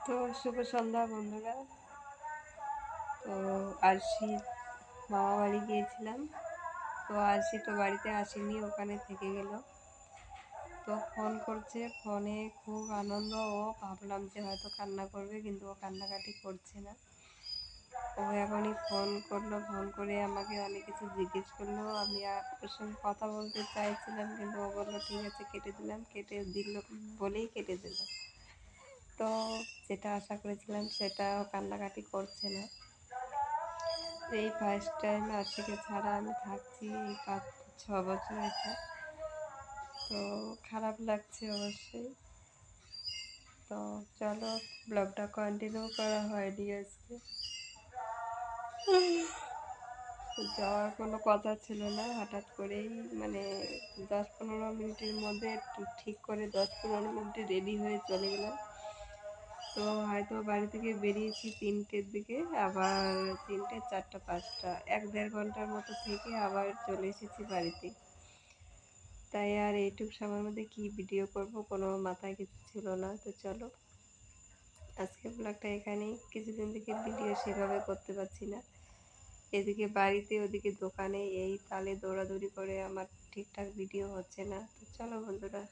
তো শুভ সন্ধ্যা বন্ধুরা। তো আরশি মামা বাড়ি গিয়েছিলাম। তো আরশি তো বাড়িতে আসেনি, ওখানে থেকে গেল। তো ফোন করছে, ফোনে খুব আনন্দ। ও ভাবলাম যে হয়তো কান্না করবে, কিন্তু ও কান্নাকাটি করছে না। ও এখনই ফোন করলো, ফোন করে আমাকে অনেক কিছু জিজ্ঞেস করলো। আমি ওর সঙ্গে কথা বলতে চাইছিলাম, কিন্তু ও বললো ঠিক আছে কেটে দিলাম, কেটে দিল বলেই কেটে দিল। তো যেটা আশা করেছিলাম সেটাও কান্নাকাটি করছে না। এই ফার্স্ট টাইম আশিকে ছাড়া আমি থাকছি এই 5-6 বছর। এটা তো খারাপ লাগছে অবশ্যই। তো চলো, ব্লগটা কন্টিনিউ করা হয়নি আজকে। যাওয়ার কোনো কথা ছিল না, হঠাৎ করেই মানে 10-15 মিনিটের মধ্যে ঠিক করে 10-15 মিনিটে রেডি হয়ে চলে গেলাম। তো হয়তো বাড়ি থেকে বেরিয়েছি 3টের দিকে, আবার 3টে, 4টা, 5টা, 1-1.5 ঘন্টার মতো থেকে আবার চলে এসেছি বাড়িতে। তাই আর এইটুক সময়ের মধ্যে কি ভিডিও করব কোনো মাথায় কিছু ছিল না। তো চলো, আজকে ব্লগটা এখানেই। কিছুদিন থেকে ভিডিও সেভাবে করতে পারছি না, এদিকে বাড়িতে ওদিকে দোকানে, এই তালে দৌড়াদৌড়ি করে আমার ঠিকঠাক ভিডিও হচ্ছে না। তো চলো বন্ধুরা।